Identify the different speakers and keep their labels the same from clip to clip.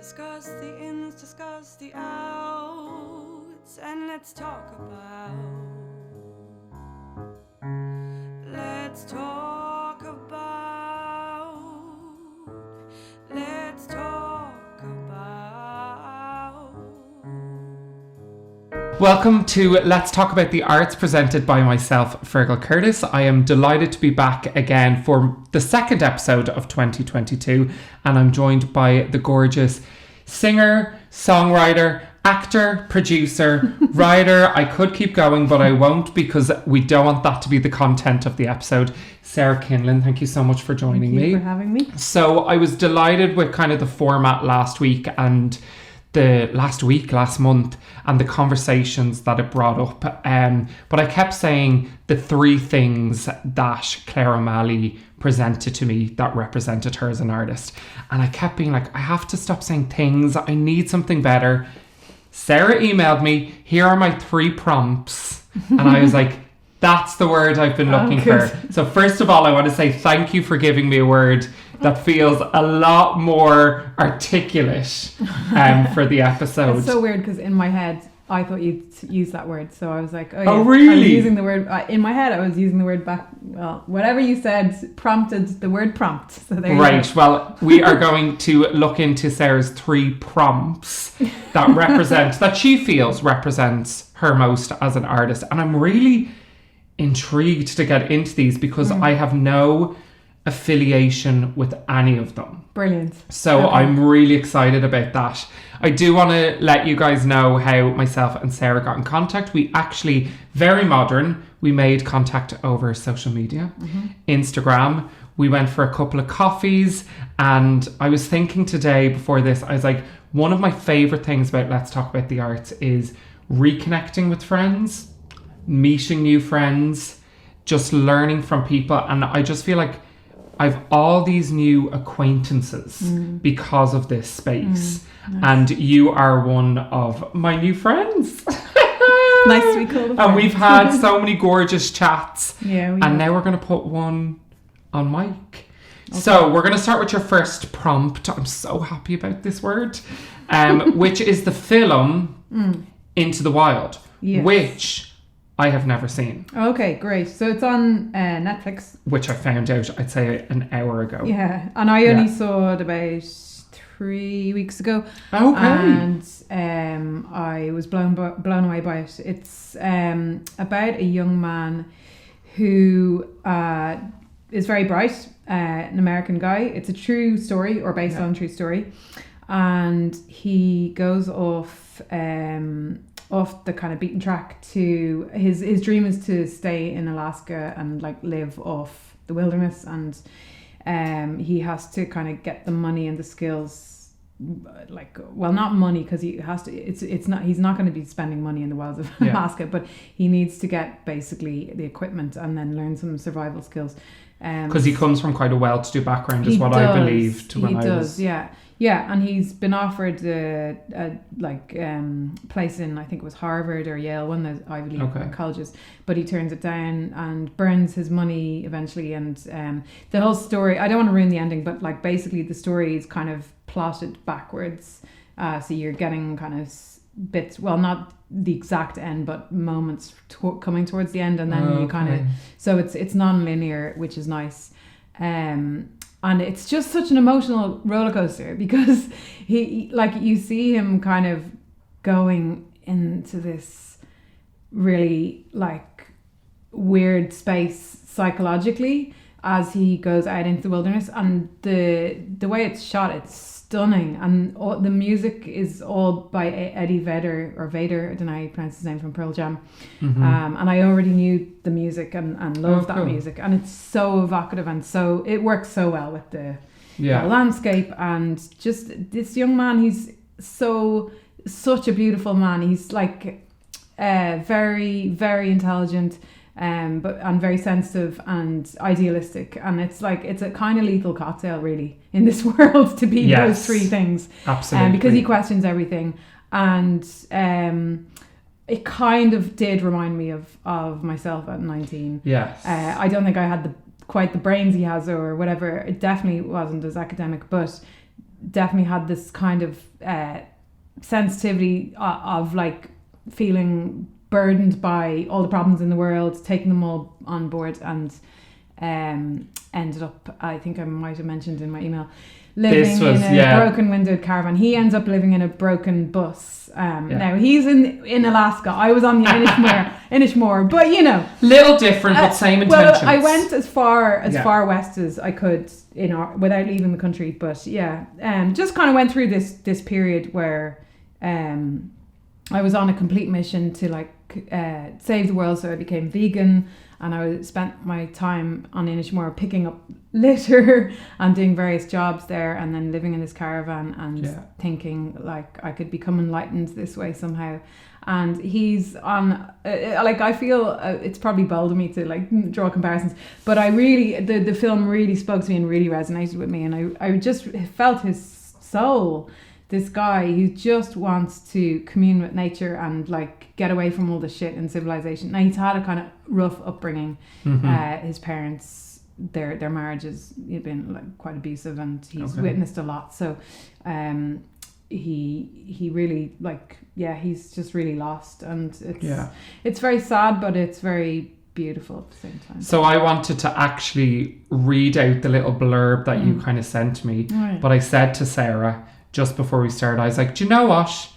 Speaker 1: Discuss the ins, discuss the outs, and let's talk about. Let's talk about. Let's talk about.
Speaker 2: Welcome to Let's Talk About the Arts, presented by myself, Fergal Curtis. I am delighted to be back again for the second episode of 2022, and I'm joined by the gorgeous singer, songwriter, actor, producer, writer. I could keep going, but I won't, because we don't want that to be the content of the episode. Sarah Kinlen, thank you so much for joining me.
Speaker 3: Thank you for having me.
Speaker 2: So I was delighted with kind of the format last month, and the conversations that it brought up. But I kept saying the three things that Claire O'Malley presented to me that represented her as an artist. And I kept being like, I have to stop saying things. I need something better. Sarah emailed me, here are my 3 prompts. And I was like, that's the word I've been looking for. So first of all, I want to say thank you for giving me a word that feels a lot more articulate for the episode.
Speaker 3: It's so weird because in my head, I thought you'd use that word. So I was like, oh, yeah.
Speaker 2: Oh, really?
Speaker 3: I was using the word, in my head, I was using the word back. Well, whatever you said prompted the word prompt. So there
Speaker 2: right.
Speaker 3: You go.
Speaker 2: Well, we are going to look into Sarah's 3 prompts that she feels represents her most as an artist. And I'm really intrigued to get into these because I have no affiliation with any of them.
Speaker 3: Brilliant.
Speaker 2: So okay. I'm really excited about that. I do want to let you guys know how myself and Sarah got in contact. We actually, very modern, we made contact over social media, Instagram. We went for a couple of coffees, and I was thinking today before this, I was like, one of my favourite things about Let's Talk About the Arts is reconnecting with friends, meeting new friends, just learning from people. And I just feel like I've all these new acquaintances because of this space. Nice. And you are one of my new friends.
Speaker 3: Nice to be called a friend.
Speaker 2: And we've had so many gorgeous chats.
Speaker 3: Yeah,
Speaker 2: and now we're going to put one on mic. Okay. So we're going to start with your first prompt. I'm so happy about this word. Which is the film Into the Wild, which I have never seen.
Speaker 3: Okay, great. So it's on Netflix.
Speaker 2: Which I found out, I'd say, an hour ago.
Speaker 3: Yeah, and I only saw it about 3 weeks ago.
Speaker 2: Okay.
Speaker 3: And I was blown away by it. It's about a young man who is very bright, an American guy. It's a true story, or based on a true story. And he goes off the kind of beaten track to his dream is to stay in Alaska and like live off the wilderness, and he has to kind of get the money and the skills, like, well, not money, because he has to, he's not going to be spending money in the wilds of Alaska, but he needs to get basically the equipment and then learn some survival skills,
Speaker 2: because he comes from quite a well-to-do background, is what I believed when I was.
Speaker 3: Yeah, and he's been offered a place in, I think it was Harvard or Yale, one of those Ivy League colleges, but he turns it down and burns his money eventually. And the whole story, I don't want to ruin the ending, but like basically the story is kind of plotted backwards. So you're getting kind of bits, well, not the exact end, but moments coming towards the end, and then you kind of, so it's non-linear, which is nice. And it's just such an emotional roller coaster because he, like, you see him kind of going into this really like weird space psychologically as he goes out into the wilderness, and the way it's shot, it's stunning, and all, the music is all by Eddie Vedder, I don't know how you pronounce his name, from Pearl Jam. And I already knew the music and loved that music, and it's so evocative, and so it works so well with the landscape, and just this young man, he's such a beautiful man. He's like very, very intelligent, and very sensitive and idealistic, and it's like it's a kind of lethal cocktail really in this world to be those 3 things.
Speaker 2: Absolutely.
Speaker 3: Because he questions everything, and it kind of did remind me of myself at 19.
Speaker 2: Yes.
Speaker 3: I don't think I had quite the brains he has or whatever. It definitely wasn't as academic, but definitely had this kind of sensitivity of like feeling burdened by all the problems in the world, taking them all on board, and ended up, I think I might have mentioned in my email, living in a broken windowed caravan. He ends up living in a broken bus. Now he's in Alaska. I was on the Inishmore, but you know,
Speaker 2: little different, but same intentions.
Speaker 3: Well, I went as far west as I could without leaving the country. But just kind of went through this period where I was on a complete mission to like save the world. So I became vegan, and I spent my time on Inishmore picking up litter and doing various jobs there, and then living in this caravan and thinking like I could become enlightened this way somehow. And he's on like, I feel it's probably bold of me to like draw comparisons, but I really, the film really spoke to me and really resonated with me, and I just felt his soul. This guy who just wants to commune with nature and like get away from all the shit in civilization. Now, he's had a kind of rough upbringing. His parents, their marriages had been like quite abusive, and he's witnessed a lot. So he really like, he's just really lost, and it's very sad, but it's very beautiful at the same time.
Speaker 2: So I wanted to actually read out the little blurb that you kind of sent me, but I said to Sarah just before we started, I was like, do you know what?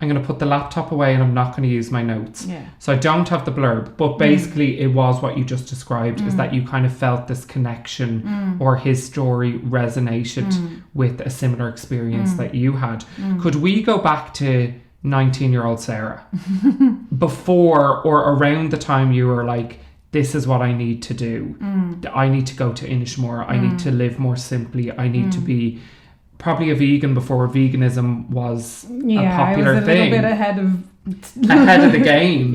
Speaker 2: I'm going to put the laptop away and I'm not going to use my notes. So I don't have the blurb, but basically it was what you just described, is that you kind of felt this connection, or his story resonated with a similar experience that you had. Could we go back to 19-year-old Sarah before or around the time you were like, this is what I need to do. I need to go to Inishmore. I need to live more simply. I need to be probably a vegan before veganism was a popular thing.
Speaker 3: A little bit ahead
Speaker 2: of the game.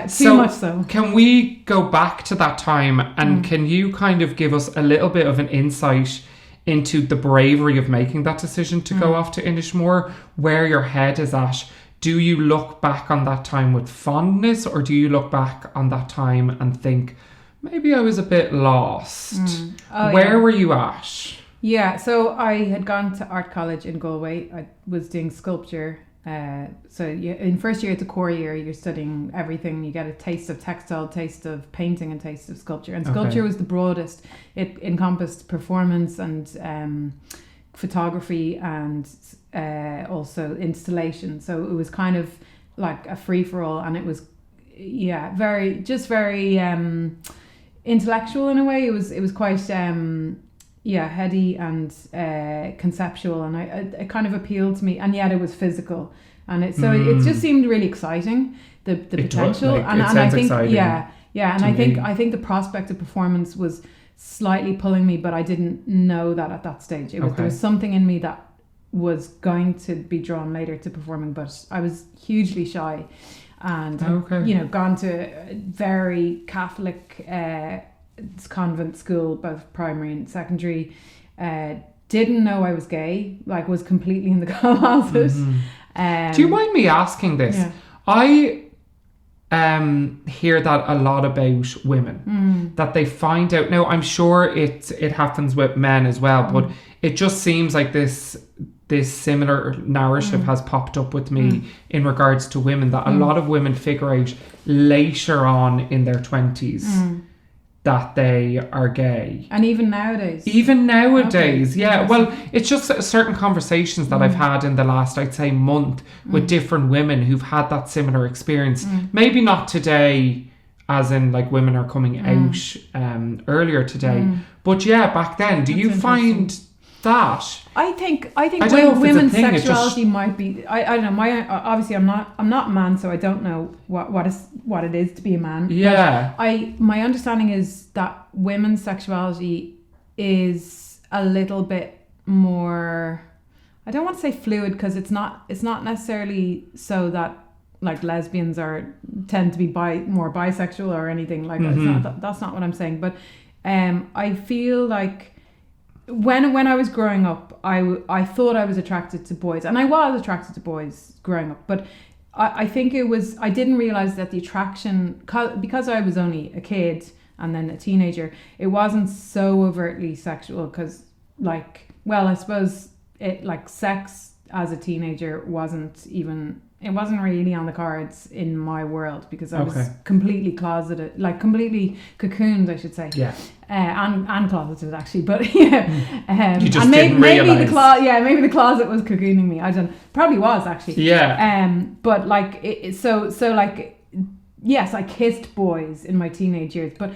Speaker 3: Too much so.
Speaker 2: Can we go back to that time, and can you kind of give us a little bit of an insight into the bravery of making that decision to go off to Inishmore, where your head is at? Do you look back on that time with fondness, or do you look back on that time and think, maybe I was a bit lost? Where were you at?
Speaker 3: Yeah, so I had gone to art college in Galway. I was doing sculpture. So in first year, it's a core year. You're studying everything. You get a taste of textile, taste of painting, and taste of sculpture. And sculpture was the broadest. It encompassed performance and photography, and also installation. So it was kind of like a free-for-all, and it was very intellectual in a way. It was quite heady and conceptual, and it kind of appealed to me, and yet it was physical, and it just seemed really exciting, the potential, and I think I think the prospect of performance was slightly pulling me, but I didn't know that at that stage. There was something in me that was going to be drawn later to performing, but I was hugely shy, and gone to a very Catholic convent school, both primary and secondary. Didn't know I was gay, like was completely in the closet.
Speaker 2: Do you mind me asking this? I hear that a lot about women, that they find out. Now I'm sure it happens with men as well, but it just seems like this similar narrative has popped up with me in regards to women, that a lot of women figure out later on in their 20s that they are gay.
Speaker 3: And even nowadays.
Speaker 2: Well, it's just certain conversations that I've had in the last, I'd say, month with different women who've had that similar experience. Maybe not today, as in like women are coming out earlier today. But back then, do you find that? I think women's sexuality might be. I don't know. Obviously I'm not a man, so I don't know what it is to be a man. My understanding is that women's sexuality is a little bit more. I don't want to say fluid, because it's not necessarily so that like lesbians tend to be more bisexual or anything like that. That's not what I'm saying. But I feel like when I was growing up, I thought I was attracted to boys, and I was attracted to boys growing up, but I think I didn't realize that the attraction, because I was only a kid and then a teenager, it wasn't so overtly sexual, because I suppose
Speaker 3: it like sex as a teenager wasn't really on the cards in my world, because I was completely closeted, like completely cocooned, I should say.
Speaker 2: Yeah.
Speaker 3: And closeted actually, but yeah.
Speaker 2: You just
Speaker 3: and
Speaker 2: didn't
Speaker 3: maybe
Speaker 2: realise.
Speaker 3: maybe the closet was cocooning me. I don't know. Probably was actually.
Speaker 2: Yeah.
Speaker 3: But like so like, yes, I kissed boys in my teenage years, but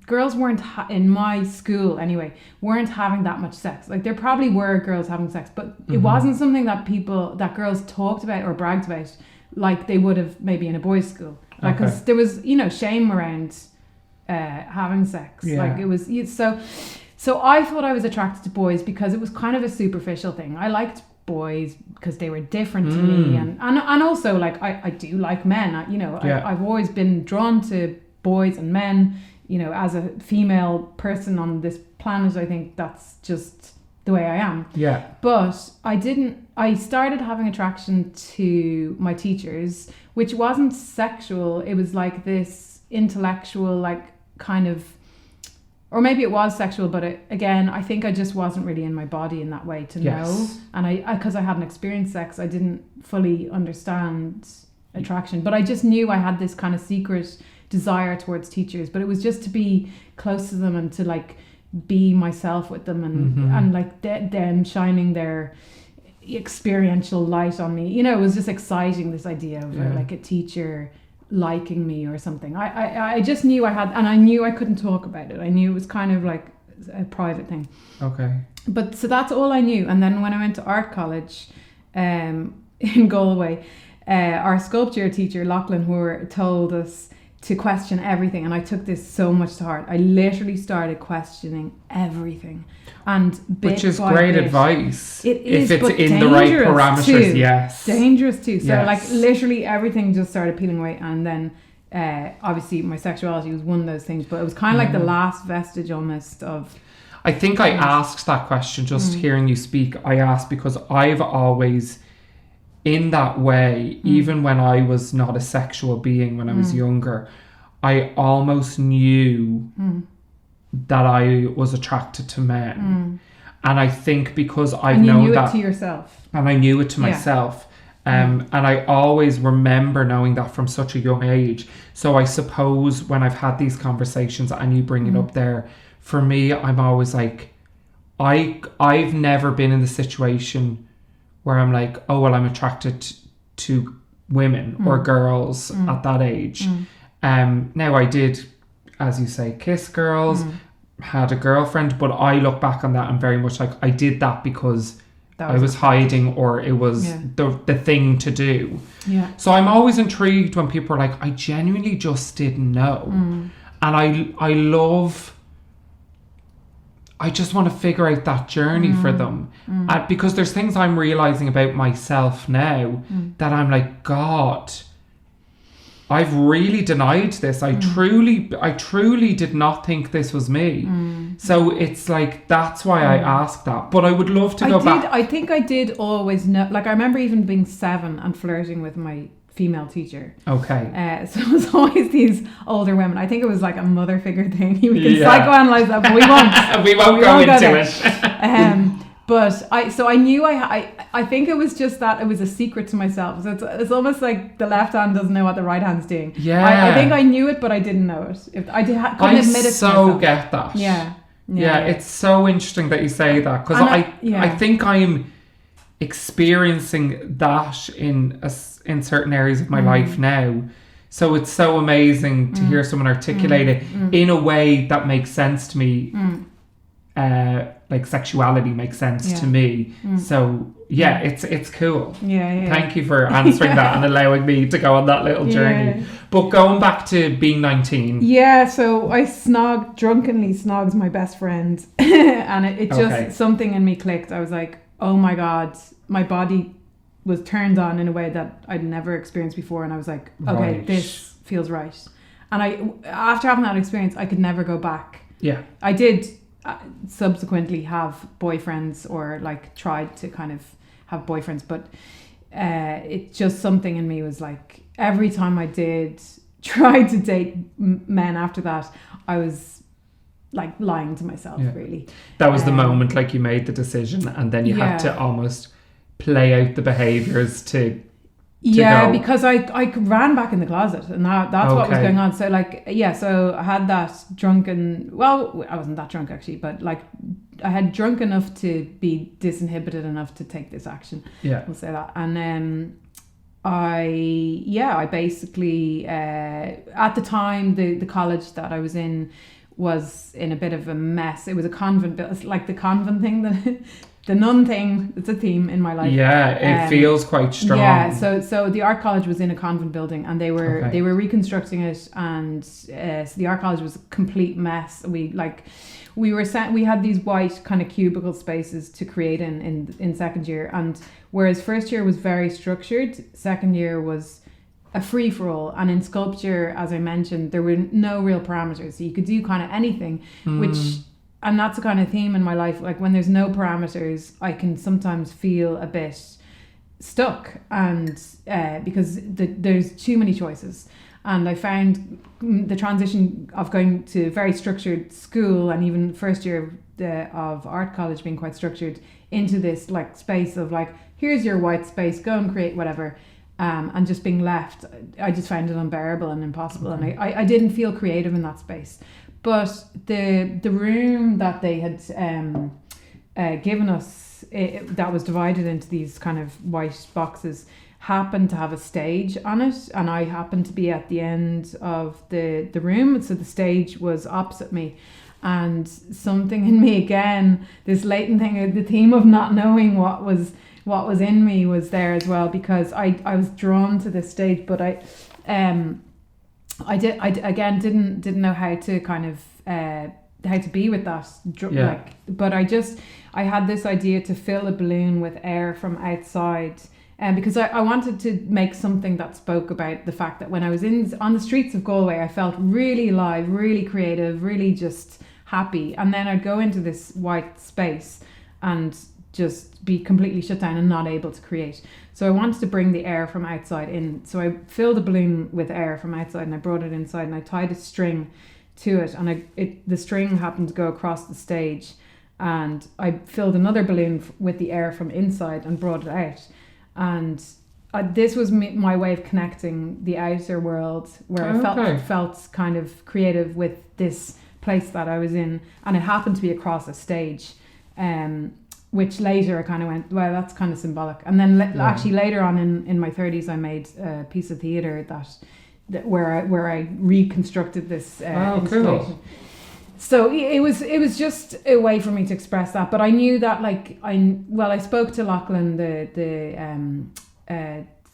Speaker 3: girls weren't in my school anyway, weren't having that much sex. Like there probably were girls having sex, but it wasn't something that girls talked about or bragged about like they would have maybe in a boys' school. Like, because there was, shame around having sex.
Speaker 2: Yeah.
Speaker 3: Like it was so I thought I was attracted to boys because it was kind of a superficial thing. I liked boys because they were different to me, and also like I do like men. I've always been drawn to boys and men. As a female person on this planet, I think that's just the way I am.
Speaker 2: Yeah.
Speaker 3: But I started having attraction to my teachers, which wasn't sexual. It was like this intellectual, like kind of, or maybe it was sexual, but again, I think I just wasn't really in my body in that way to know. And because I hadn't experienced sex, I didn't fully understand attraction. But I just knew I had this kind of secret desire towards teachers. But it was just to be close to them and to like be myself with them, and like them shining their experiential light on me. It was just exciting, this idea of like a teacher liking me or something. I just knew I had, and I knew I couldn't talk about it. I knew it was kind of like a private thing.
Speaker 2: Okay.
Speaker 3: But so that's all I knew. And then when I went to art college in Galway, our sculpture teacher Lachlan Hoare told us to question everything, and I took this so much to heart. I literally started questioning everything, and
Speaker 2: which is great advice.
Speaker 3: It is,
Speaker 2: if it's
Speaker 3: but
Speaker 2: in the right parameters.
Speaker 3: Too.
Speaker 2: Yes,
Speaker 3: dangerous too. So like literally everything just started peeling away, and then obviously my sexuality was one of those things, but it was kind of like the last vestige almost of.
Speaker 2: I think I asked that question just hearing you speak. I asked because I've always, in that way, even when I was not a sexual being when I was younger, I almost knew that I was attracted to men. And I think because I've known that...
Speaker 3: And you knew it to yourself.
Speaker 2: And I knew it to myself. And I always remember knowing that from such a young age. So I suppose when I've had these conversations and you bring it up there, for me, I'm always like, I've never been in the situation where I'm like, oh, well, I'm attracted to women or girls at that age. Now I did, as you say, kiss girls, had a girlfriend, but I look back on that and very much like I did that because I was hiding, or it was the thing to do. Yeah. So I'm always intrigued when people are like, I genuinely just didn't know. And I just want to figure out that journey for them. Because there's things I'm realizing about myself now that I'm like, God, I've really denied this. I truly did not think this was me. So it's like, that's why I asked that. But I would love to go back.
Speaker 3: I think I did always know. Like I remember even being 7 and flirting with my female teacher.
Speaker 2: Okay.
Speaker 3: So it was always these older women. I think it was like a mother figure thing. You can psychoanalyze that, but we won't.
Speaker 2: we won't go into it.
Speaker 3: But I knew I think it was just that it was a secret to myself. So it's almost like the left hand doesn't know what the right hand's doing.
Speaker 2: Yeah.
Speaker 3: I think I knew it, but I didn't know it. Couldn't admit it to myself.
Speaker 2: Get that.
Speaker 3: Yeah.
Speaker 2: It's so interesting that you say that, because I think I'm experiencing that in certain areas of my life now. So it's so amazing to hear someone articulate it in a way that makes sense to me. Like sexuality makes sense to me. So it's cool. Thank you for answering that and allowing me to go on that little journey. But going back to being 19.
Speaker 3: So I drunkenly snogged my best friend and it just something in me clicked. I was like, oh my God, my body was turned on in a way that I'd never experienced before, and I was like, okay, this feels right. And after having that experience, I could never go back. I did subsequently have boyfriends, or like tried to kind of have boyfriends, but it just, something in me was like, every time I did try to date men after that, like lying to myself, really.
Speaker 2: That was the moment, like, you made the decision, and then you had to almost play out the behaviours to go.
Speaker 3: Because I ran back in the closet, and that's what was going on. So like, so I had that drunken, well, I wasn't that drunk actually, but like I had drunk enough to be disinhibited enough to take this action. Yeah, we'll say that. And then I basically at the time the college that I was in was in a bit of a mess. It was a convent, it's like the convent thing, the nun thing. It's a theme in my life.
Speaker 2: Yeah, it feels quite strong.
Speaker 3: Yeah, so the art college was in a convent building, and they were reconstructing it, and so the art college was a complete mess. We had these white kind of cubicle spaces to create in second year, and whereas first year was very structured, second year was a free for all. And in sculpture, as I mentioned, there were no real parameters, so you could do kind of anything, and that's a kind of theme in my life. Like when there's no parameters, I can sometimes feel a bit stuck, and because there's too many choices. And I found the transition of going to very structured school, and even first year of art college being quite structured, into this like space of like, here's your white space, go and create whatever, and just being left. I just found it unbearable and impossible, and I didn't feel creative in that space. But the room that they had given us, that was divided into these kind of white boxes, happened to have a stage on it, and I happened to be at the end of the room, so the stage was opposite me. And something in me, again, this latent thing, the theme of not knowing what was in me was there as well, because I was drawn to this stage, but I didn't know how to kind of how to be with that, but I had this idea to fill a balloon with air from outside, because I wanted to make something that spoke about the fact that when I was on the streets of Galway, I felt really alive, really creative, really just happy, and then I'd go into this white space and just be completely shut down and not able to create. So I wanted to bring the air from outside in. So I filled a balloon with air from outside, and I brought it inside, and I tied a string to it, and the string happened to go across the stage, and I filled another balloon with the air from inside and brought it out. And this was my way of connecting the outer world, where I felt kind of creative with this place that I was in, and it happened to be across a stage, which later I kind of went, well, that's kind of symbolic. And then actually later on in my 30s, I made a piece of theatre that where I reconstructed this installation. Cool. So it was just a way for me to express that. But I knew that I spoke to Lachlan, the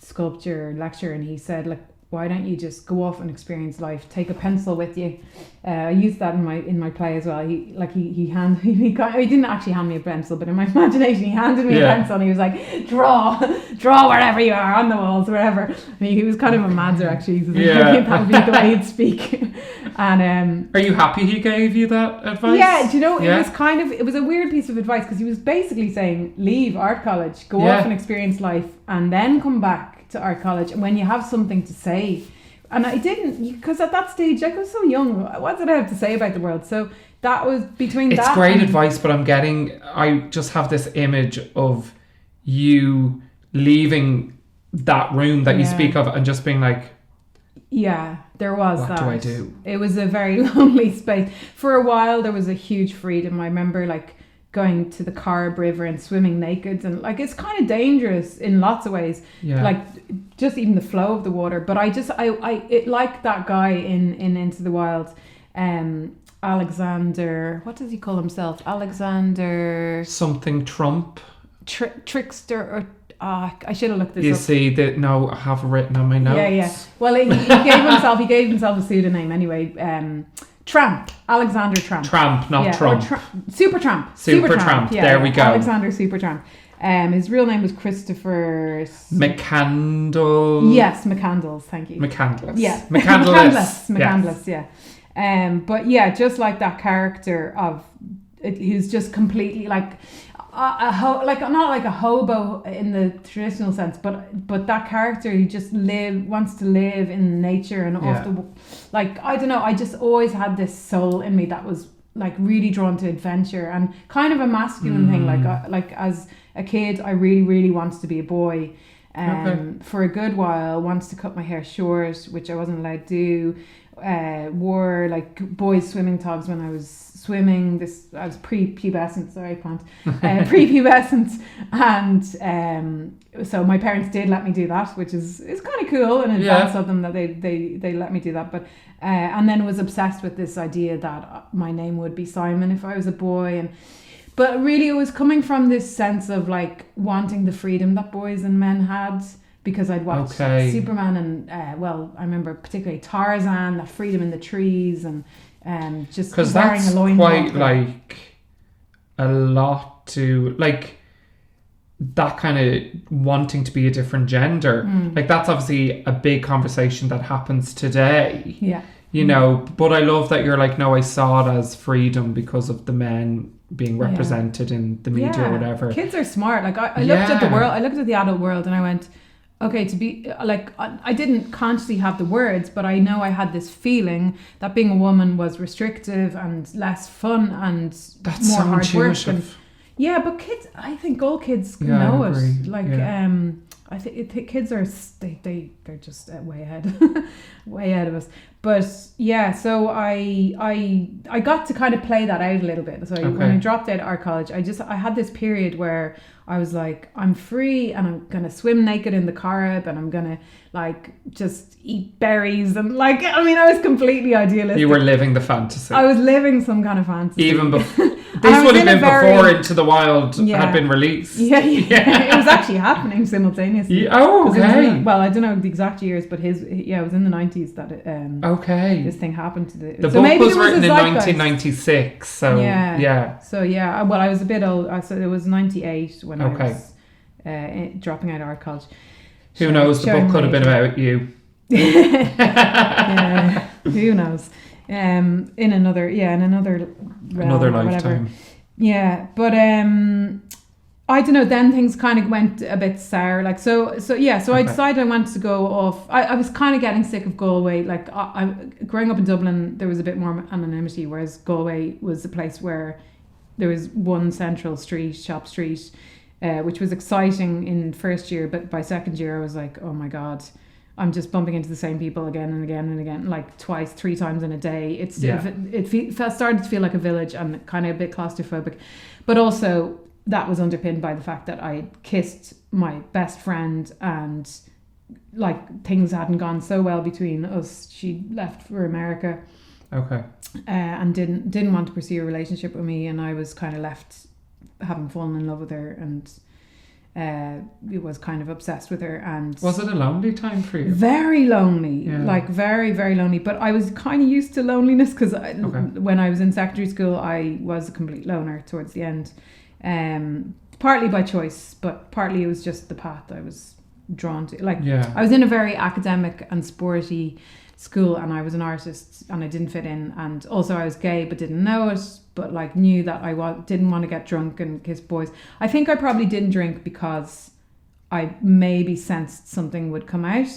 Speaker 3: sculpture lecturer, and he said, like, why don't you just go off and experience life? Take a pencil with you. I used that in my play as well. He didn't actually hand me a pencil, but in my imagination he handed me a pencil, and he was like, draw wherever you are, on the walls, wherever. And he was kind of a madzer actually. So that would be the way he'd speak. And
Speaker 2: are you happy he gave you that advice?
Speaker 3: Yeah, do you know, it was a weird piece of advice, because he was basically saying, leave art college, go off and experience life, and then come back to art college, and when you have something to say. And I didn't, because at that stage I was so young, what did I have to say about the world? So that was between
Speaker 2: it's great advice, but I just have this image of you leaving that room that you speak of and just being like, there was what do I do? It was a very lonely space. For a while there was a huge freedom. I remember like going to the Carb River and swimming naked, and like it's kind of dangerous in lots of ways, like just even the flow of the water. But it like that guy in Into the Wild, Alexander, what does he call himself? Alexander something Trump,
Speaker 3: trickster, or I should have looked this up.
Speaker 2: You see that? No, I have it written on my notes.
Speaker 3: Well, he gave himself a pseudonym anyway. Tramp, Alexander Tramp.
Speaker 2: Tramp, not Trump.
Speaker 3: Supertramp.
Speaker 2: Supertramp. There we go.
Speaker 3: Alexander Supertramp. His real name was Christopher
Speaker 2: McCandle.
Speaker 3: Yes, McCandles. Thank you.
Speaker 2: McCandless.
Speaker 3: Yeah.
Speaker 2: McCandless.
Speaker 3: Yeah. But yeah, just like that character of, who's just completely like not like a hobo in the traditional sense, but that character who just wants to live in nature and off the, like, I don't know, I just always had this soul in me that was like really drawn to adventure and kind of a masculine thing. Like as a kid, I really, really wanted to be a boy. For a good while, wanted to cut my hair short, which I wasn't allowed to do. Wore like boys swimming tops when I was swimming. I was pre-pubescent, sorry, plant. Pre-pubescent, and so my parents did let me do that, which is kind of cool in advance of them that they let me do that. But and then was obsessed with this idea that my name would be Simon if I was a boy, but really it was coming from this sense of like wanting the freedom that boys and men had. Because I'd watched Superman and I remember particularly Tarzan, that freedom in the trees, and just wearing a loincloth.
Speaker 2: Quite like a lot to like that kind of wanting to be a different gender. Like that's obviously a big conversation that happens today.
Speaker 3: Yeah,
Speaker 2: you know. But I love that you're like, no, I saw it as freedom because of the men being represented in the media or whatever.
Speaker 3: Kids are smart. Like I looked at the world. I looked at the adult world, and I went, okay, to be like, I didn't consciously have the words, but I know I had this feeling that being a woman was restrictive and less fun and
Speaker 2: that's
Speaker 3: more
Speaker 2: so
Speaker 3: hard
Speaker 2: intuitive.
Speaker 3: work. Yeah, but kids, I think all kids know it. Like, I think kids are they're just way ahead, way ahead of us. But yeah, so I got to kind of play that out a little bit. So when I dropped out of art college, I had this period where I was like, I'm free and I'm gonna swim naked in the Carib and I'm gonna like just eat berries and like, I mean, I was completely idealistic.
Speaker 2: You were living the fantasy.
Speaker 3: I was living some kind of fantasy.
Speaker 2: Even before this would have been before Into the Wild had been released.
Speaker 3: Yeah. It was actually happening simultaneously. Well, I don't know the exact years, but it was in the 90s that this thing happened to the
Speaker 2: book was written in 1996. So
Speaker 3: well, I was a bit old. So it was 98 when I was dropping out of art college.
Speaker 2: Who knows? The book could have been about you.
Speaker 3: Who knows? In another realm,
Speaker 2: lifetime.
Speaker 3: Yeah, but I don't know. Then things kind of went a bit sour. Like so. I decided I wanted to go off. I was kind of getting sick of Galway. Like I growing up in Dublin, there was a bit more anonymity, whereas Galway was a place where there was one central shop street, which was exciting in first year. But by second year, I was like, oh my God, I'm just bumping into the same people again and again and again, like twice, 3 times in a day. It started to feel like a village and kind of a bit claustrophobic. But also that was underpinned by the fact that I kissed my best friend and like things hadn't gone so well between us. She left for America.
Speaker 2: Okay.
Speaker 3: And didn't want to pursue a relationship with me, and I was kind of left having fallen in love with her, and was kind of obsessed with her. And
Speaker 2: was it a lonely time for you?
Speaker 3: Very lonely, like very, very lonely. But I was kind of used to loneliness because when I was in secondary school, I was a complete loner towards the end. Partly by choice, but partly it was just the path I was drawn to. I was in a very academic and sporty school, and I was an artist, and I didn't fit in, and also I was gay but didn't know it, but like knew that I didn't want to get drunk and kiss boys. I think I probably didn't drink because I maybe sensed something would come out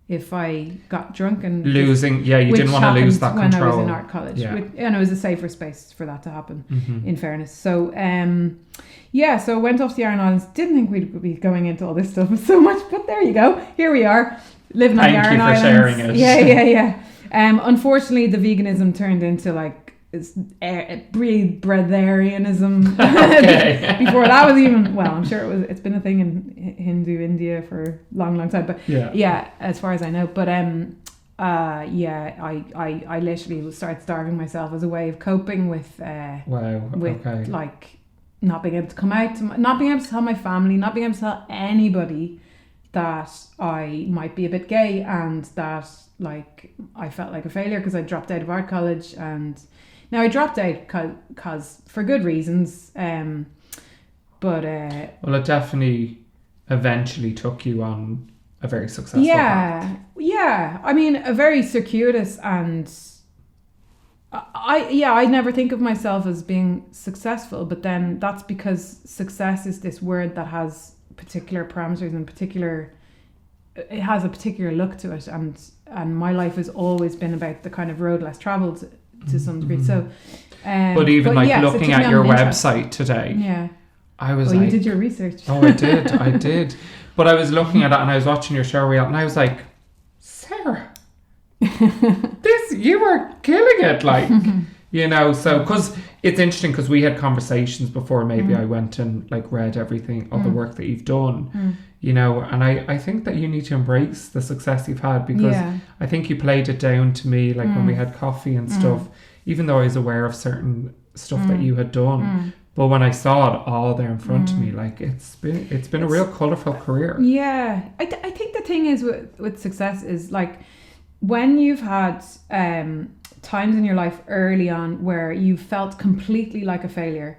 Speaker 3: if I got drunk and
Speaker 2: losing. Yeah, you didn't want to lose that control.
Speaker 3: When I was in art college, and it was a safer space for that to happen. In fairness, so so I went off to the Aran Islands. Didn't think we'd be going into all this stuff so much, but there you go. Here we are. Living on the Aran Islands.
Speaker 2: Thank you for sharing it.
Speaker 3: Yeah. Unfortunately, the veganism turned into like breatharianism. Before that was even, well, I'm sure it's been a thing in Hindu India for a long, long time. But as far as I know. But I literally started starving myself as a way of coping with like not being able to come out, not being able to tell my family, not being able to tell anybody that I might be a bit gay, and that like I felt like a failure because I dropped out of art college. And now I dropped out because for good reasons, but
Speaker 2: well, it definitely eventually took you on a very successful path.
Speaker 3: I mean, a very circuitous, and I never think of myself as being successful, but then that's because success is this word that has particular parameters and it has a particular look to it, and my life has always been about the kind of road less traveled to some degree. So
Speaker 2: But even looking at your website today, I was
Speaker 3: you did your research.
Speaker 2: I did. But I was looking at it and I was watching your show reel and I was like, Sarah, you are killing it, so because it's interesting because we had conversations before maybe I went and read everything, all the work that you've done, and I think that you need to embrace the success you've had because I think you played it down to me when we had coffee and stuff, even though I was aware of certain stuff that you had done. But when I saw it all there in front of me, it's been a real colourful career.
Speaker 3: Yeah. I think the thing is with success is when you've had times in your life early on where you felt completely like a failure,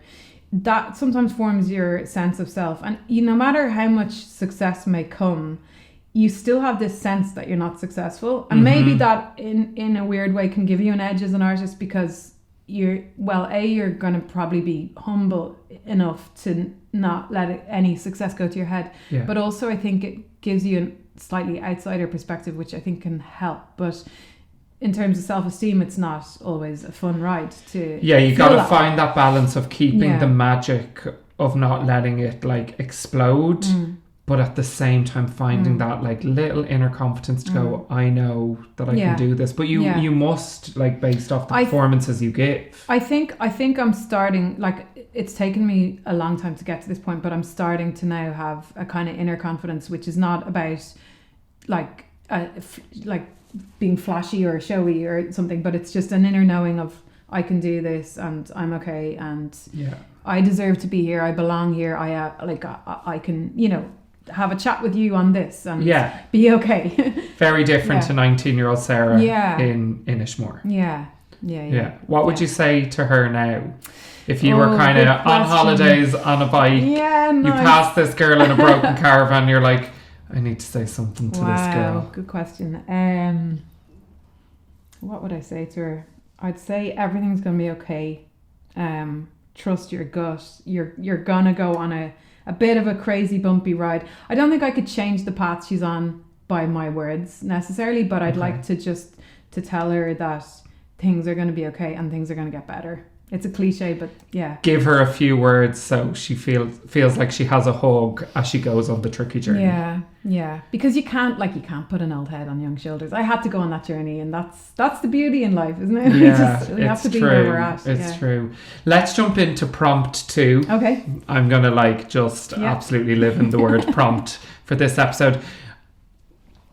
Speaker 3: that sometimes forms your sense of self. And no matter how much success may come, you still have this sense that you're not successful. And maybe that in a weird way can give you an edge as an artist because you're going to probably be humble enough to not let any success go to your head. Yeah. But also I think it gives you a slightly outsider perspective, which I think can help. But in terms of self-esteem, it's not always a fun ride to
Speaker 2: you got to find that balance of keeping the magic of not letting it explode, but at the same time finding that little inner confidence to go, I know that I can do this. But you must based off the performances you give.
Speaker 3: I think I'm starting, it's taken me a long time to get to this point, but I'm starting to now have a kind of inner confidence, which is not about being flashy or showy or something, but it's just an inner knowing of I can do this and I'm okay and I deserve to be here. I belong here. I can have a chat with you on this and be okay.
Speaker 2: Very different to 19-year-old Sarah in Inishmore.
Speaker 3: Yeah.
Speaker 2: What would you say to her now? If you were kind of on holidays on a bike, you pass this girl in a broken caravan, you're like, I need to say something to this girl.
Speaker 3: Good question. What would I say to her? I'd say everything's going to be okay. Trust your gut. You're going to go on a bit of a crazy bumpy ride. I don't think I could change the path she's on by my words necessarily, but I'd like to just to tell her that things are going to be okay and things are going to get better. It's a cliche, but yeah.
Speaker 2: Give her a few words so she feels like she has a hug as she goes on the tricky journey.
Speaker 3: Yeah. Because you can't put an old head on young shoulders. I had to go on that journey, and that's the beauty in life, isn't it?
Speaker 2: Yeah,
Speaker 3: we have to be where we're at.
Speaker 2: It's true. Let's jump into prompt 2.
Speaker 3: Okay.
Speaker 2: I'm gonna absolutely live in the word prompt for this episode.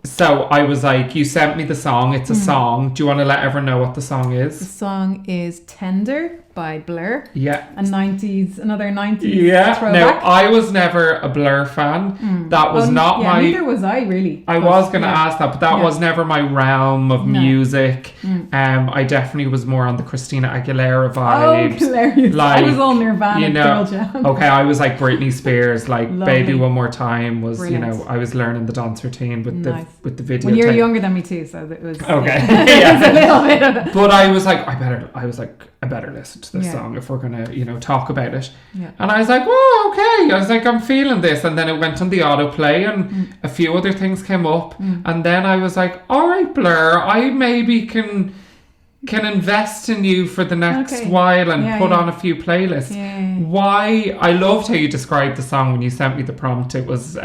Speaker 2: So I was like, you sent me the song. It's a song. Do you want to let everyone know what the song is?
Speaker 3: The song is Tender by Blur.
Speaker 2: Yeah.
Speaker 3: Another 90s
Speaker 2: throwback.
Speaker 3: Now,
Speaker 2: I was never a Blur fan. That was not my...
Speaker 3: neither was I, really.
Speaker 2: I was going to ask that, but that was never my realm of music. I definitely was more on the Christina Aguilera vibes.
Speaker 3: Oh, hilarious. I was all Nirvana girl jam.
Speaker 2: Okay, I was like Britney Spears, Baby One More Time was, I was learning the dance routine with the video.
Speaker 3: Well, you're younger than me too, so it was...
Speaker 2: Okay.
Speaker 3: It's a little bit of it.
Speaker 2: But I was like, I better listen to this song if we're going to, talk about it. Yeah. And I was like, whoa, okay. I was like, I'm feeling this. And then it went on the autoplay and a few other things came up. And then I was like, all right, Blur, I maybe can invest in you for the next while and put on a few playlists. Yeah. Why? I loved how you described the song when you sent me the prompt. It was...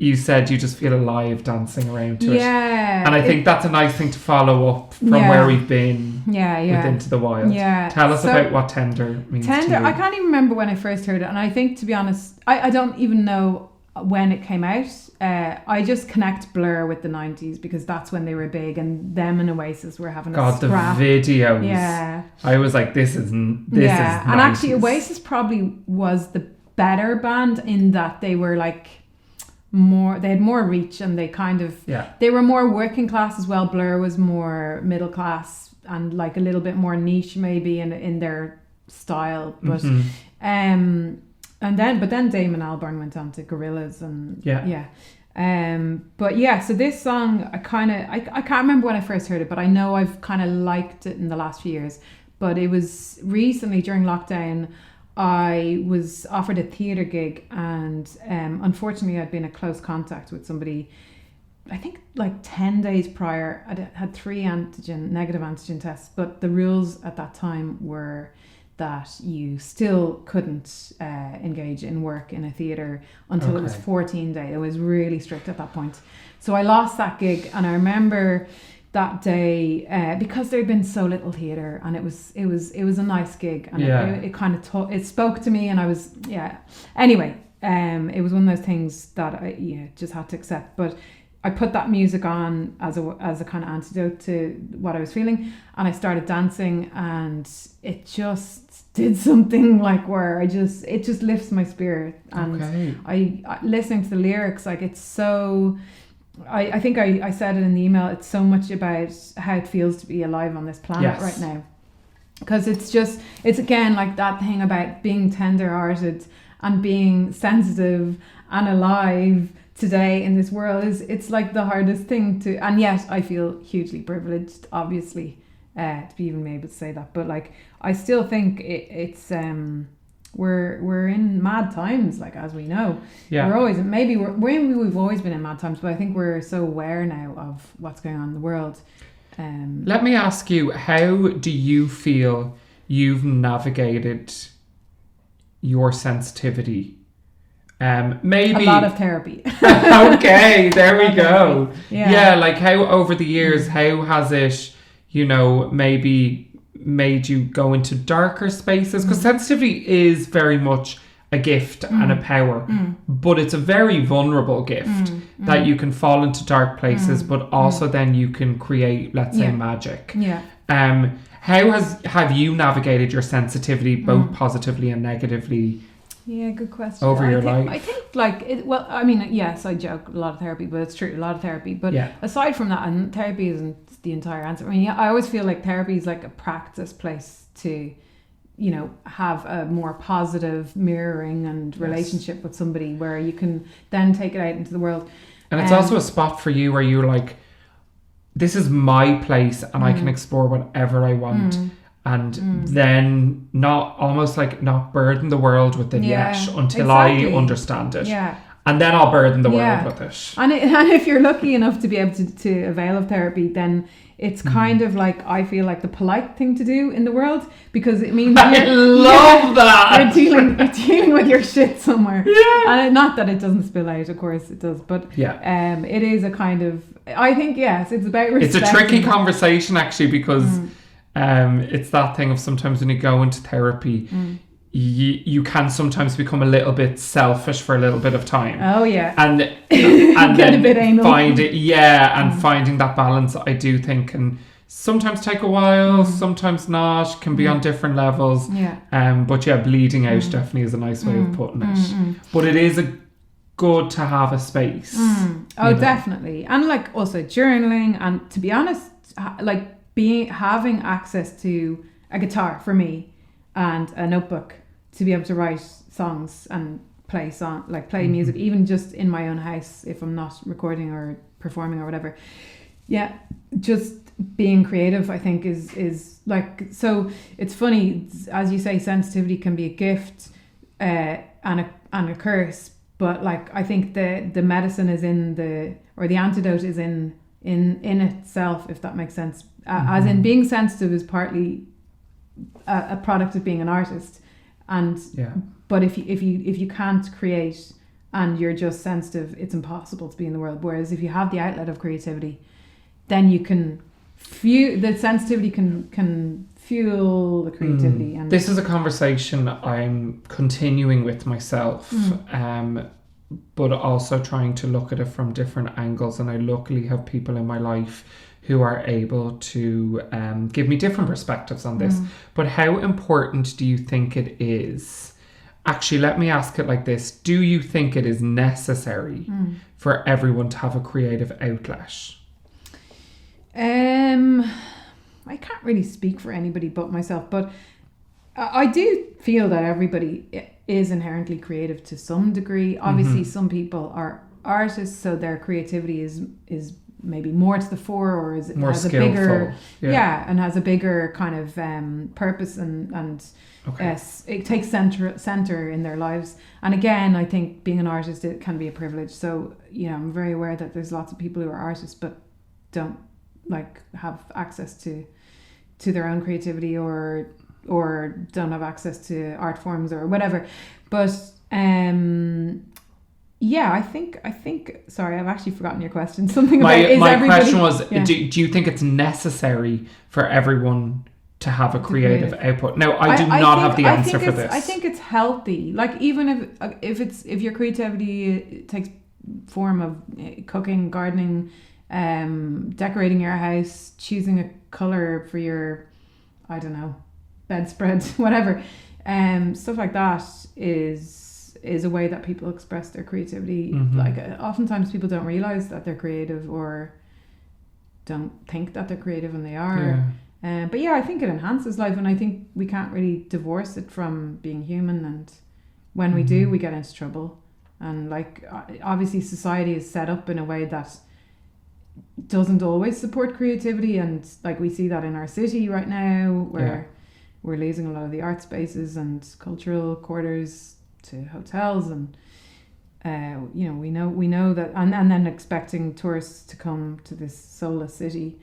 Speaker 2: you said you just feel alive dancing around to it. Yeah. And I think that's a nice thing to follow up from where we've been with Into the Wild. Yeah. Tell us about what Tender means to you.
Speaker 3: I can't even remember when I first heard it. And I think, to be honest, I don't even know when it came out. I just connect Blur with the 90s because that's when they were big and them and Oasis were having a scrap.
Speaker 2: The videos. Yeah. I was like, this is 90s.
Speaker 3: And actually Oasis probably was the better band in that they were they had more reach and they kind of they were more working class as well. Blur was more middle class and a little bit more niche maybe in their style, but then Damon Albarn went on to Gorillaz and so this song I can't remember when I first heard it, but I know I've kind of liked it in the last few years. But it was recently during lockdown I was offered a theatre gig and unfortunately I'd been in close contact with somebody I think like 10 days prior, I had 3 negative antigen tests, but the rules at that time were that you still couldn't engage in work in a theatre until it was 14 days. It was really strict at that point. So I lost that gig, and I remember that day because there'd been so little theatre, and it was a nice gig, and it kind of it spoke to me, and I was anyway. It was one of those things that I just had to accept, but I put that music on as a kind of antidote to what I was feeling, and I started dancing, and it just did something like where it just lifts my spirit. And I listening to the lyrics, like it's so, I think I said it in the email, it's so much about how it feels to be alive on this planet right now, because it's again like that thing about being tender-hearted and being sensitive and alive today in this world. It's like the hardest thing to, and yet I feel hugely privileged, obviously, to be even able to say that. But like, I still think it's we're in mad times, like, as we know. We're always, we've always been in mad times, but I think we're so aware now of what's going on in the world.
Speaker 2: Let me ask you, how do you feel you've navigated your sensitivity? Maybe a
Speaker 3: lot of therapy.
Speaker 2: Okay, there we go. Yeah, like how over the years, how has it, maybe made you go into darker spaces? Because sensitivity is very much a gift and a power, but it's a very vulnerable gift that you can fall into dark places, but also then you can create, let's say, magic. How have you navigated your sensitivity, both positively and negatively?
Speaker 3: Yeah, good question.
Speaker 2: Over your life?
Speaker 3: I think yes, I joke, a lot of therapy, but it's true, a lot of therapy. But aside from that, and therapy isn't the entire answer. I mean, I always feel like therapy is like a practice place to, have a more positive mirroring and relationship with somebody where you can then take it out into the world.
Speaker 2: And it's also a spot for you where you're like, this is my place and I can explore whatever I want. And then not burden the world with it yet until I understand it. And then I'll burden the world with it. And
Speaker 3: if you're lucky enough to be able to avail of therapy, then it's kind of like, I feel like the polite thing to do in the world, because it means
Speaker 2: I love that.
Speaker 3: You're dealing with your shit somewhere. And not that it doesn't spill out, of course it does, but it is a kind of, I think, yes, it's about respect.
Speaker 2: It's a tricky conversation actually, because it's that thing of sometimes when you go into therapy, you can sometimes become a little bit selfish for a little bit of time. And then
Speaker 3: a bit anal.
Speaker 2: Finding that balance, I do think, can sometimes take a while, sometimes not, can be on different levels. But bleeding out definitely is a nice way of putting it. But it is good to have a space.
Speaker 3: Definitely. And like also journaling, and to be honest, like having access to a guitar for me and a notebook to be able to write songs and play music, even just in my own house if I'm not recording or performing or whatever. Just being creative, I think, is like, so it's funny, as you say, sensitivity can be a gift and a curse, but like, I think the medicine is the antidote is in itself, if that makes sense. As in, being sensitive is partly a product of being an artist, and but if you can't create and you're just sensitive, it's impossible to be in the world. Whereas if you have the outlet of creativity, then you can the sensitivity can fuel the creativity. And
Speaker 2: this is a conversation I'm continuing with myself, but also trying to look at it from different angles. And I luckily have people in my life who are able to give me different perspectives on this. But how important do you think it is? Actually, let me ask it like this. Do you think it is necessary for everyone to have a creative outlet?
Speaker 3: I can't really speak for anybody but myself, but I do feel that everybody is inherently creative to some degree. Obviously, some people are artists, so their creativity is maybe more to the fore, or
Speaker 2: more
Speaker 3: has
Speaker 2: skillful.
Speaker 3: a bigger and has a bigger kind of purpose and it takes center in their lives. And again, I think being an artist, it can be a privilege. So I'm very aware that there's lots of people who are artists but don't like have access to their own creativity or don't have access to art forms or whatever. But I think sorry, I've actually forgotten your question. Something about
Speaker 2: my question was, do you think it's necessary for everyone to have a creative output? Now, I do not have the answer for this.
Speaker 3: I think it's healthy. Like, even if your creativity takes form of cooking, gardening, decorating your house, choosing a colour for your, I don't know, bedspread, whatever, stuff like that is a way that people express their creativity. Like, oftentimes people don't realise that they're creative or don't think that they're creative, and they are. But I think it enhances life, and I think we can't really divorce it from being human, and when we do, we get into trouble. And like, obviously society is set up in a way that doesn't always support creativity, and like we see that in our city right now, where we're losing a lot of the art spaces and cultural quarters to hotels, and we know that, and then expecting tourists to come to this soulless city.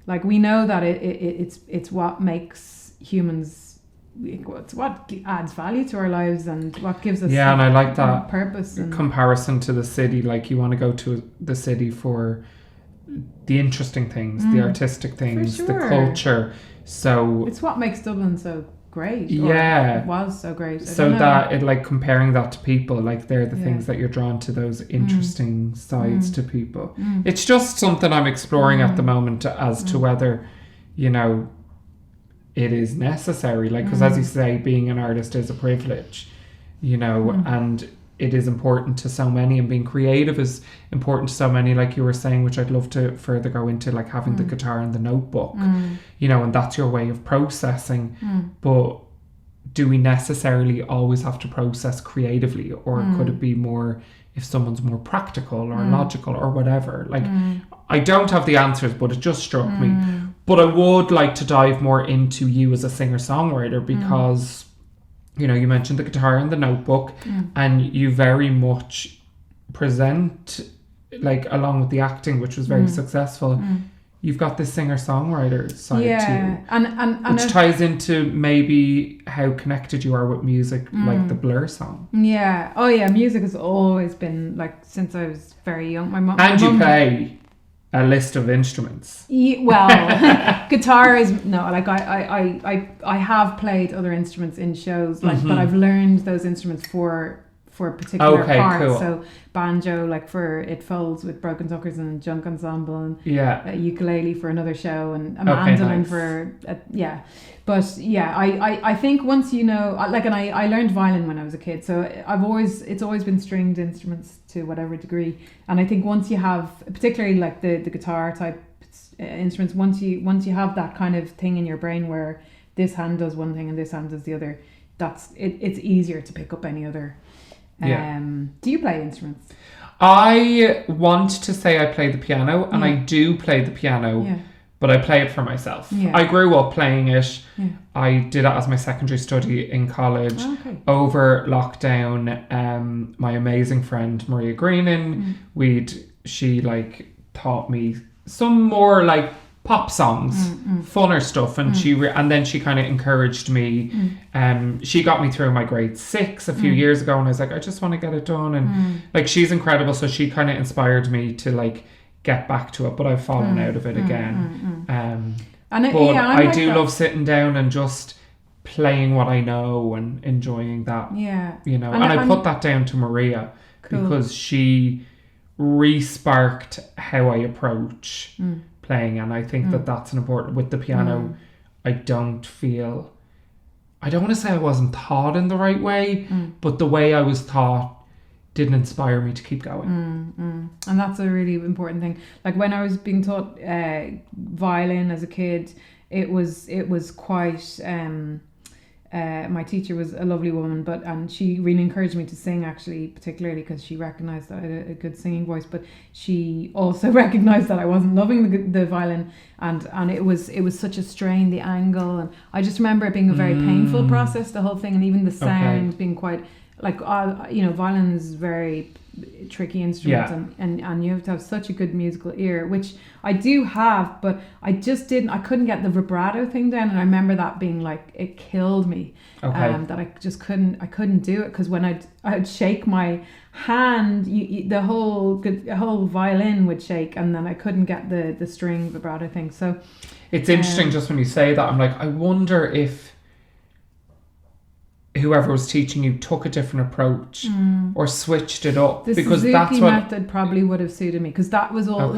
Speaker 3: Like, we know that it's what makes humans, it's what adds value to our lives and what gives us
Speaker 2: and I like that
Speaker 3: purpose and
Speaker 2: comparison to the city. Like, you want to go to the city for the interesting things, the artistic things, the culture. So
Speaker 3: it's what makes Dublin so great.
Speaker 2: It
Speaker 3: was so great.
Speaker 2: So that it, like, comparing that to people, like, they're the things that you're drawn to, those interesting sides to people. It's just something I'm exploring at the moment as to whether, it is necessary. Like, because as you say, being an artist is a privilege, and it is important to so many, and being creative is important to so many, like you were saying, which I'd love to further go into, like having the guitar and the notebook, and that's your way of processing. But do we necessarily always have to process creatively, or could it be more if someone's more practical or logical or whatever? Like, I don't have the answers, but it just struck me. But I would like to dive more into you as a singer-songwriter, because you mentioned the guitar and the notebook, and you very much present, like, along with the acting, which was very successful, you've got this singer-songwriter side too,
Speaker 3: and
Speaker 2: which ties into maybe how connected you are with music, like the Blur song.
Speaker 3: Music has always been, like, since I was very young. My mom
Speaker 2: play a list of instruments.
Speaker 3: Guitar is like, I have played other instruments in shows, like, but I've learned those instruments for particular parts.
Speaker 2: Cool.
Speaker 3: So banjo, like, for It Folds with Broken Tuckers and Junk Ensemble, and ukulele for another show, and a mandolin for But I think once and I learned violin when I was a kid, so it's always been stringed instruments to whatever degree. And I think once you have, particularly like the guitar type instruments, once you have that kind of thing in your brain where this hand does one thing and this hand does the other, it's easier to pick up any other. Do you play instruments?
Speaker 2: I want to say I play the piano, and I do play the piano, but I play it for myself. I grew up playing it. I did it as my secondary study in college. Over lockdown, my amazing friend Maria Greenan, she like taught me some more like pop songs, funner stuff, and and then she kind of encouraged me. She got me through my grade 6 a few years ago, and I was like, I just want to get it done, and like, she's incredible, so she kind of inspired me to like get back to it, but I've fallen out of it again. I do love sitting down and just playing what I know and enjoying that. And I put that down to Maria because she re-sparked how I approach playing, and I think that's an important. With the piano, I don't want to say I wasn't taught in the right way, but the way I was taught didn't inspire me to keep going.
Speaker 3: And that's a really important thing. Like, when I was being taught violin as a kid, it was quite my teacher was a lovely woman, and she really encouraged me to sing, actually, particularly because she recognised that I had a good singing voice, but she also recognised that I wasn't loving the violin, and it was such a strain, the angle, and I just remember it being a very painful process, the whole thing, and even the sound being quite, like, violin is very tricky instrument, and you have to have such a good musical ear, which I do have, but I couldn't get the vibrato thing down, and I remember that being like, it killed me, that I just couldn't do it, because when I'd shake my hand, the whole violin would shake, and then I couldn't get the string vibrato thing. So
Speaker 2: it's interesting, just when you say that, I'm like, I wonder if whoever was teaching you took a different approach or switched it up, because
Speaker 3: Suzuki
Speaker 2: that's what
Speaker 3: method probably would have suited me, because that was all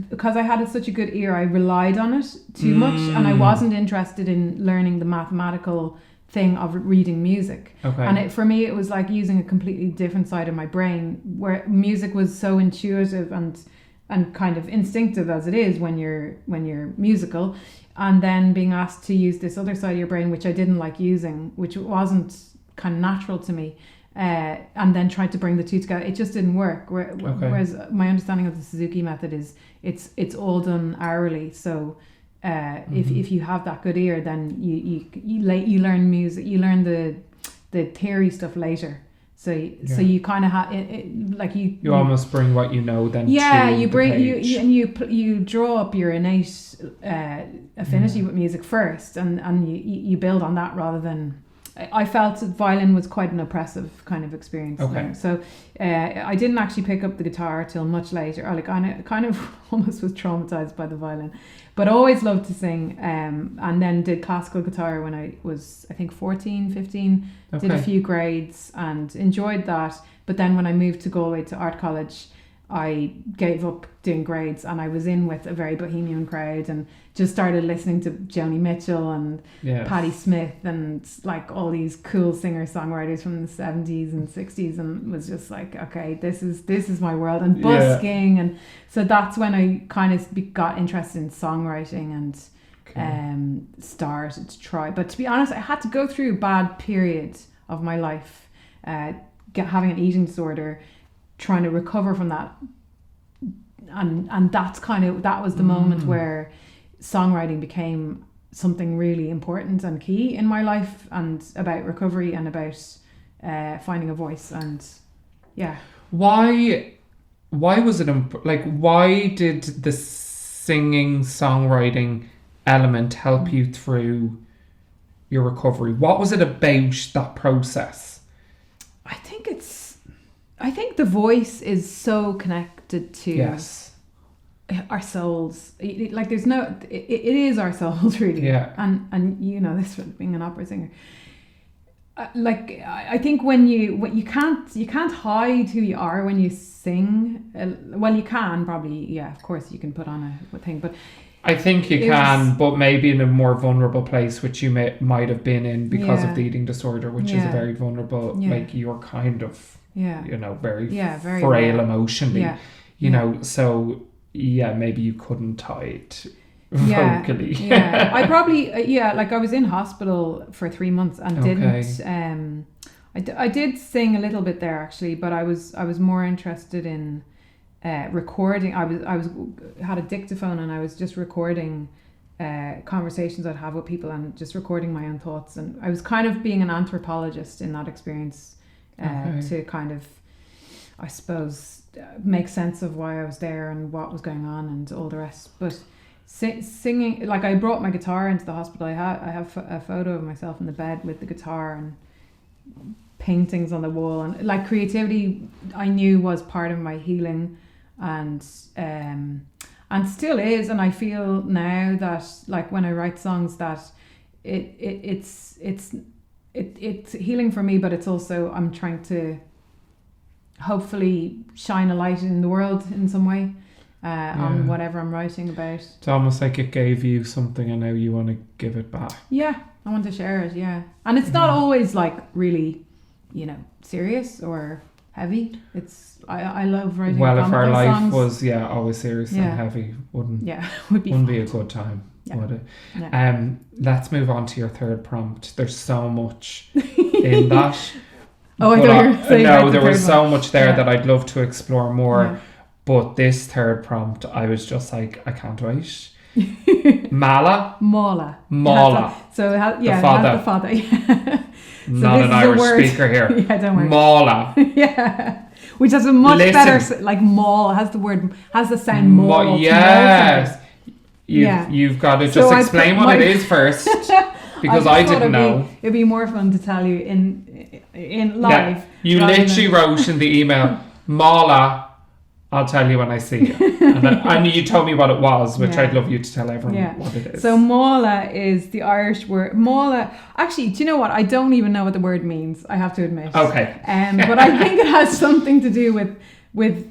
Speaker 3: because I had such a good ear, I relied on it too much, and I wasn't interested in learning the mathematical thing of reading music, and for me it was like using a completely different side of my brain, where music was so intuitive and kind of instinctive, as it is when you're musical, and then being asked to use this other side of your brain, which I didn't like using, which wasn't kind of natural to me, and then tried to bring the two together. It just didn't work. Whereas my understanding of the Suzuki method is it's all done hourly. So if you have that good ear, then you learn music, you learn the theory stuff later. So you kind of have like you
Speaker 2: almost bring what you know then.
Speaker 3: Yeah,
Speaker 2: to
Speaker 3: you
Speaker 2: the
Speaker 3: bring
Speaker 2: page.
Speaker 3: you draw up your innate affinity with music first, and you build on that, rather than. I felt that violin was quite an oppressive kind of experience. So I didn't actually pick up the guitar till much later. I kind of almost was traumatized by the violin, but always loved to sing, and then did classical guitar when I was, I think, 14, 15, did a few grades and enjoyed that. But then when I moved to Galway to art college, I gave up doing grades, and I was in with a very bohemian crowd and just started listening to Joni Mitchell and Patti Smith and like all these cool singer-songwriters from the 70s and 60s, and was just like, okay, this is my world, and busking, and so that's when I kind of got interested in songwriting and started to try. But to be honest, I had to go through a bad period of my life, having an eating disorder, trying to recover from that, and that was the moment where songwriting became something really important and key in my life, and about recovery and about finding a voice. And why was it why did the singing songwriting element help you through your recovery? What was it about that process? I think the voice is so connected to our souls. Like there's no, it is our souls really. Yeah. And you know this from being an opera singer. I think when you can't hide who you are when you sing. Well, you can probably, yeah, of course you can put on a thing, but
Speaker 2: I think you can, but maybe in a more vulnerable place, which you might have been in because of the eating disorder, which is a very vulnerable, like you're kind of, you know, very frail emotionally, you know, so maybe you couldn't hide vocally.
Speaker 3: I probably, like I was in hospital for 3 months and didn't, I did sing a little bit there actually, but I was more interested in recording. I had a dictaphone, and I was just recording conversations I'd have with people, and just recording my own thoughts, and I was kind of being an anthropologist in that experience, to kind of, I suppose, make sense of why I was there and what was going on and all the rest. But singing, like I brought my guitar into the hospital. I have a photo of myself in the bed with the guitar and paintings on the wall, and like creativity I knew was part of my healing, and still is. And I feel now that like when I write songs that it's healing for me, but it's also, I'm trying to hopefully shine a light in the world in some way, on whatever I'm writing about.
Speaker 2: It's almost like it gave you something and now you want to give it back. I
Speaker 3: want to share it, and it's not always like really, you know, serious or heavy. It's I love writing.
Speaker 2: Well, if our life
Speaker 3: songs
Speaker 2: was always serious and heavy, wouldn't be a good time. Let's move on to your third prompt. There's so much in that.
Speaker 3: I thought you were saying
Speaker 2: no, there was so much there that I'd love to explore more. Yeah. But this third prompt, I was just like, I can't wait. Mála
Speaker 3: I. So it has the father. Yeah. So
Speaker 2: not an Irish speaker here.
Speaker 3: Yeah, don't worry.
Speaker 2: Mála.
Speaker 3: Yeah. Which has a much better, like mall, has the sound mall.
Speaker 2: Yes. You've got to just explain what it is first. Because I didn't know.
Speaker 3: It'd be more fun to tell you in live.
Speaker 2: Yeah. You literally wrote in the email, Mála, I'll tell you when I see you. And you told me what it was, which I'd love you to tell everyone what it is.
Speaker 3: So Mála is the Irish word. Mála, actually, do you know what? I don't even know what the word means, I have to admit.
Speaker 2: Okay.
Speaker 3: But I think it has something to do with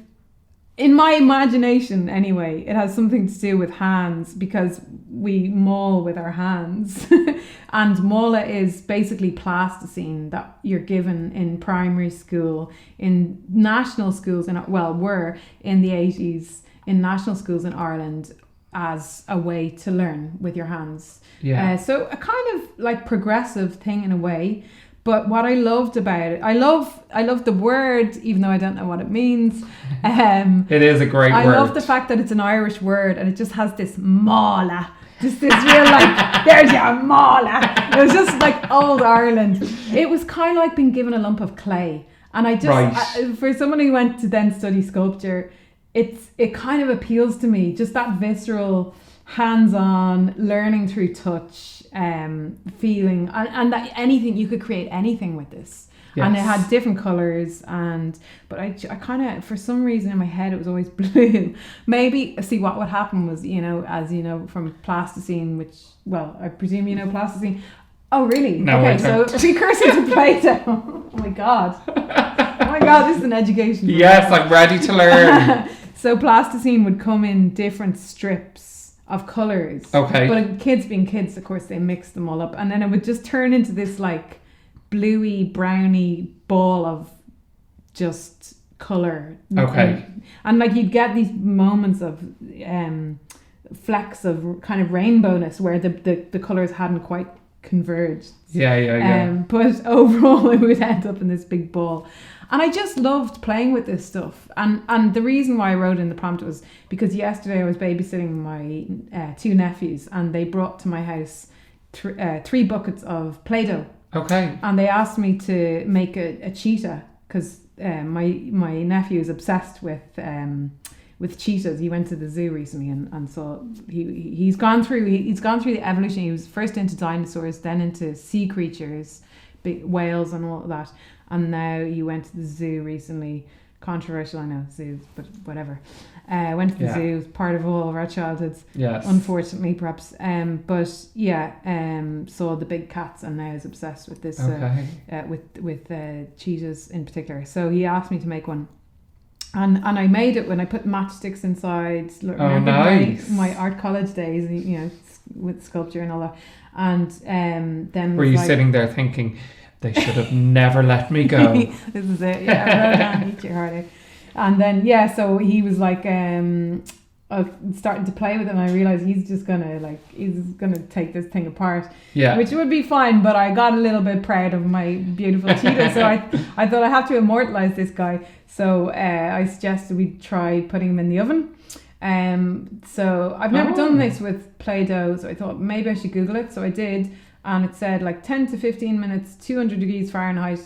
Speaker 3: in my imagination anyway, it has something to do with hands, because we maul with our hands. And Mála is basically plasticine that you're given in primary school, in national schools, were in the 80s in national schools in Ireland as a way to learn with your hands. Yeah. So a kind of like progressive thing in a way. But what I loved about it, I love the word, even though I don't know what it means.
Speaker 2: It is a great word.
Speaker 3: I love the fact that it's an Irish word and it just has this mála, just this real like, there's your mála. It was just like old Ireland. It was kind of like being given a lump of clay. And I just, for someone who went to then study sculpture, it kind of appeals to me, just that visceral, hands-on, learning through touch, feeling, and that anything, you could create anything with this. Yes. And it had different colours, but I kind of, for some reason in my head, it was always blue. Maybe, see, what would happen was, as you know, from Plasticine, which, well, I presume you know Plasticine. Oh, really?
Speaker 2: No,
Speaker 3: okay, so precursor to Playdoh. Oh my God, this is an education.
Speaker 2: Yes, I'm ready to learn.
Speaker 3: So Plasticine would come in different strips of colours.
Speaker 2: Okay.
Speaker 3: But kids being kids, of course, they mix them all up. And then it would just turn into this like bluey, browny ball of just colour.
Speaker 2: Okay.
Speaker 3: And like you'd get these moments of flecks of kind of rainbowness where the colours hadn't quite converged.
Speaker 2: Yeah.
Speaker 3: But overall it would end up in this big ball. And I just loved playing with this stuff. And the reason why I wrote in the prompt was because yesterday I was babysitting my two nephews, and they brought to my house 3 buckets of Playdoh.
Speaker 2: Okay.
Speaker 3: And they asked me to make a cheetah, because my nephew is obsessed with cheetahs. He went to the zoo recently and saw he's gone through the evolution. He was first into dinosaurs, then into sea creatures, big whales and all of that. And now he went to the zoo recently. Controversial, I know, zoos, but whatever. Went to the zoo, it was part of all of our childhoods.
Speaker 2: Yes.
Speaker 3: Unfortunately, perhaps. Saw the big cats and now is obsessed with this, with cheetahs in particular. So he asked me to make one. And I made it when I put matchsticks inside.
Speaker 2: Nice.
Speaker 3: My art college days, with sculpture and all that. And then
Speaker 2: were you sitting there thinking, they should have never let me go?
Speaker 3: This is it. Yeah, roll down, eat your heart out. And then so he was like starting to play with it, and I realized he's gonna take this thing apart.
Speaker 2: Yeah.
Speaker 3: Which would be fine, but I got a little bit proud of my beautiful cheetah, so I thought I have to immortalize this guy. So I suggested we try putting him in the oven. So I've never done this with Playdoh, so I thought maybe I should Google it. So I did. And it said like 10 to 15 minutes, 200 degrees Fahrenheit.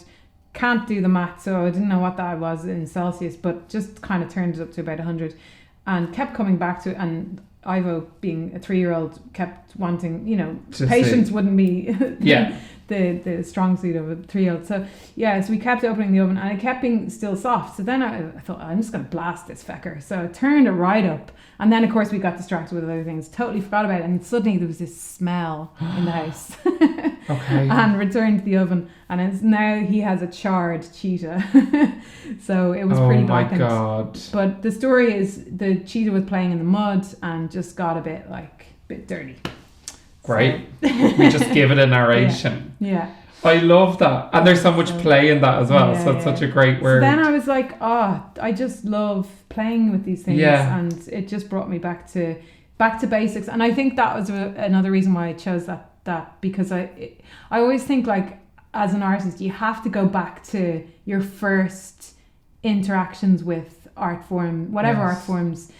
Speaker 3: Can't do the math, so I didn't know what that was in Celsius, but just kind of turned it up to about 100 and kept coming back to it. And Ivo, being a 3-year-old, kept wanting, patience wouldn't be the strong suit of a 3-year-old. So we kept opening the oven and it kept being still soft. So then I thought, I'm just going to blast this fecker. So I turned it right up. And then, of course, we got distracted with other things. Totally forgot about it. And suddenly there was this smell in the house.
Speaker 2: Okay.
Speaker 3: And returned to the oven. And now he has a charred cheetah. So it was pretty blackened. Oh, my God. But the story is the cheetah was playing in the mud and just got a bit dirty.
Speaker 2: Great. We just give it a narration.
Speaker 3: Yeah.
Speaker 2: I love that. And there's so much play in that as well. So it's such a great word.
Speaker 3: So then I was like, I just love playing with these things. Yeah. And it just brought me back to back to basics. And I think that was another reason why I chose that because I always think like as an artist you have to go back to your first interactions with art form, whatever art forms,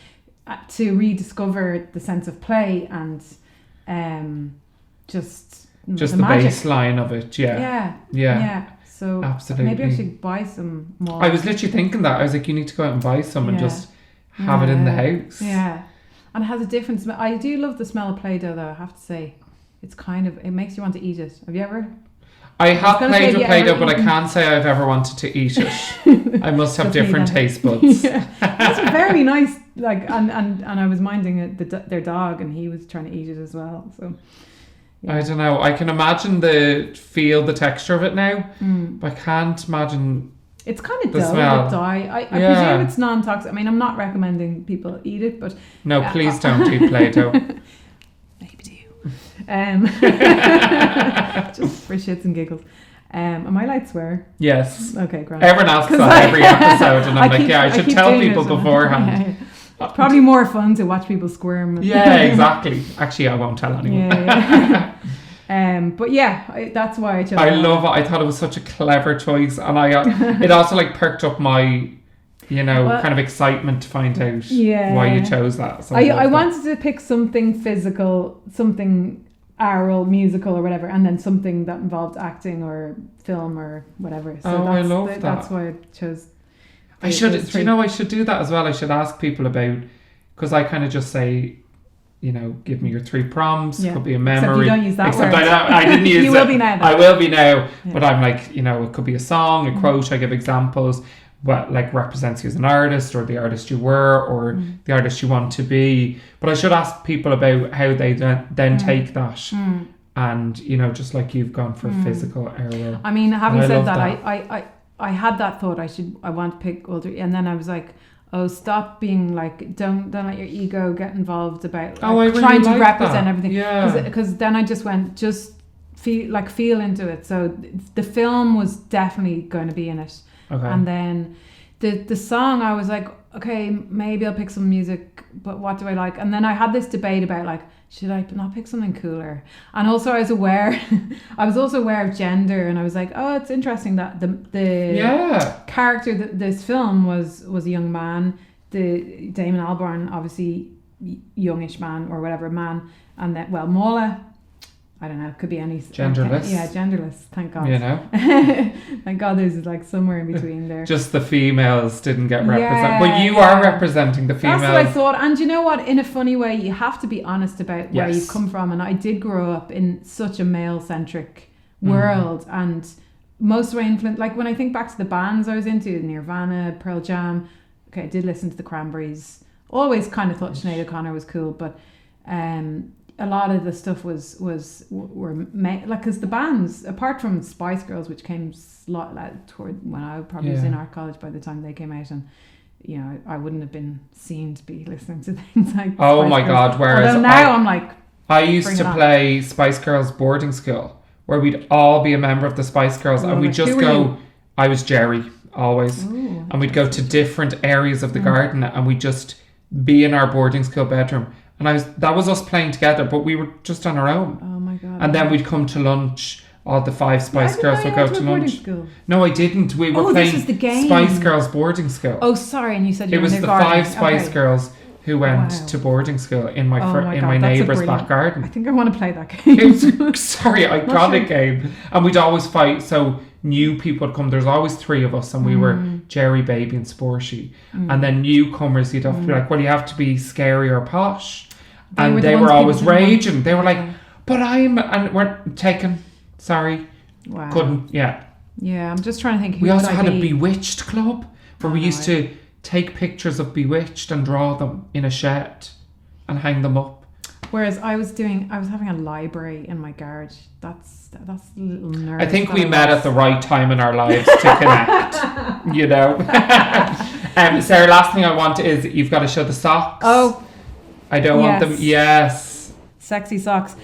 Speaker 3: to rediscover the sense of play and just the
Speaker 2: baseline of it. Yeah.
Speaker 3: So
Speaker 2: absolutely.
Speaker 3: Maybe I should buy some more.
Speaker 2: I was literally thinking that. I was like, you need to go out and buy some and just have it in the house.
Speaker 3: Yeah. And it has a different smell. I do love the smell of Playdoh though, I have to say. It's it makes you want to eat it. Have you ever?
Speaker 2: I have played with Playdoh, but I can't say I've ever wanted to eat it. I must have different taste buds.
Speaker 3: It's very nice. Like, and I was minding their dog, and he was trying to eat it as well. So,
Speaker 2: I don't know. I can imagine the texture of it now, but I can't imagine.
Speaker 3: It's kind of dull, but I presume it's non-toxic. I mean, I'm not recommending people eat it, but
Speaker 2: no, please don't eat Playdoh.
Speaker 3: Maybe do. Just for shits and giggles. Am I allowed to swear?
Speaker 2: Yes.
Speaker 3: Okay, great.
Speaker 2: Everyone asks that every episode, and I'm I should tell people beforehand.
Speaker 3: It's probably more fun to watch people squirm.
Speaker 2: Yeah, exactly. Actually, I won't tell anyone.
Speaker 3: But yeah, that's why I chose.
Speaker 2: I love it. I thought it was such a clever choice, and it also like perked up my, kind of excitement to find out why you chose that. So
Speaker 3: I wanted to pick something physical, something oral, musical or whatever, and then something that involved acting or film or whatever. So
Speaker 2: I love that.
Speaker 3: That's why I chose.
Speaker 2: I should do that as well. I should ask people about, because I kind of just say, give me your 3 prompts. Could be a memory.
Speaker 3: Except you don't use that word.
Speaker 2: I didn't use it.
Speaker 3: You will be now.
Speaker 2: I will be now. Yeah. But I'm like, it could be a song, a quote. I give examples. What like represents you as an artist, or the artist you were, or the artist you want to be. But I should ask people about how they then take that. And just like you've gone for physical error.
Speaker 3: I mean, having said that, I had that thought I want to pick all 3, and then I was like, oh, stop being like, don't let your ego get involved about trying to represent everything. Yeah. Because then I just went, feel into it. So the film was definitely going to be in it.
Speaker 2: Okay.
Speaker 3: And then the song, I was like, okay, maybe I'll pick some music, but what do I like? And then I had this debate about like, should I not pick something cooler? And also I was also aware of gender, and I was like, oh, it's interesting that the character this film was a young man. The Damon Albarn, obviously youngish man or whatever man, and then Mála, I don't know, it could be any
Speaker 2: genderless.
Speaker 3: Genderless, thank God. Thank God there's like somewhere in between there.
Speaker 2: Just the females didn't get represented. But you are representing the females.
Speaker 3: That's what I thought. And you know what? In a funny way, you have to be honest about where you've come from. And I did grow up in such a male-centric world. And most of my influence, like when I think back to the bands I was into, Nirvana, Pearl Jam, okay, I did listen to the Cranberries. Always kind of thought Sinead O'Connor was cool, but a lot of the stuff were made, like, because the bands, apart from Spice Girls, which came toward when I probably was in art college by the time they came out, and I wouldn't have been seen to be listening to things like
Speaker 2: Spice Girls. God, whereas
Speaker 3: although now I'm like,
Speaker 2: I used to play Spice Girls boarding school, where we'd all be a member of the Spice Girls, and we'd just go, I was Jerry always. Ooh, and we'd go to different areas of the garden, and we'd just be in our boarding school bedroom. And that was us playing together, but we were just on our own.
Speaker 3: Oh my God.
Speaker 2: And then we'd come to lunch. All the 5 Spice Girls would go to lunch.
Speaker 3: School.
Speaker 2: No, I didn't. We were playing
Speaker 3: this was the game.
Speaker 2: Spice Girls boarding school.
Speaker 3: Oh, sorry. And you said
Speaker 2: it was the 5 Spice Girls who went to boarding school in my neighbour's back garden.
Speaker 3: I think I want to play that game.
Speaker 2: It was iconic game. And we'd always fight. So new people would come. There's always 3 of us, and we were Jerry, Baby, and Sporty. And then newcomers, you'd have to be like, well, you have to be scary or posh. And they were always raging. They were like, but and we're taken. Sorry.
Speaker 3: Wow.
Speaker 2: Couldn't. Yeah,
Speaker 3: I'm just trying to think.
Speaker 2: We also had a Bewitched club where we used to take pictures of Bewitched and draw them in a shed and hang them up.
Speaker 3: Whereas I was having a library in my garage. That's a little nerve.
Speaker 2: I think we met at the right time in our lives to connect. Sarah, last thing I want is you've got to show the socks.
Speaker 3: Oh.
Speaker 2: I don't want them. Yes.
Speaker 3: Sexy socks.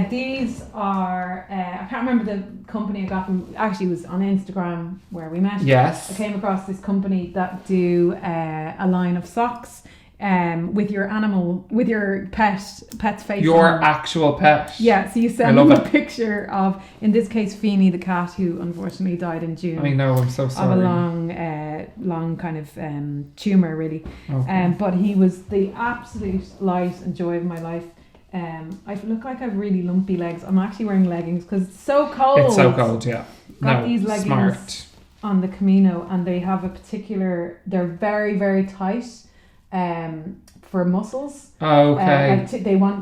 Speaker 3: These are, I can't remember the company I got them. Actually, it was on Instagram where we met.
Speaker 2: Yes.
Speaker 3: I came across this company that do a line of socks with your animal, with your pet's face.
Speaker 2: Your actual pet.
Speaker 3: Yeah, so you send them a picture of, in this case, Feenie, the cat who unfortunately died in June.
Speaker 2: I know, I'm so sorry.
Speaker 3: Of a long kind of tumour, really.
Speaker 2: Okay.
Speaker 3: But he was the absolute light and joy of my life. I look like I have really lumpy legs. I'm actually wearing leggings because it's so cold.
Speaker 2: It's so cold, yeah.
Speaker 3: Got these leggings
Speaker 2: smart.
Speaker 3: on the Camino, and they have a particular. They're very, very tight, for muscles.
Speaker 2: Okay.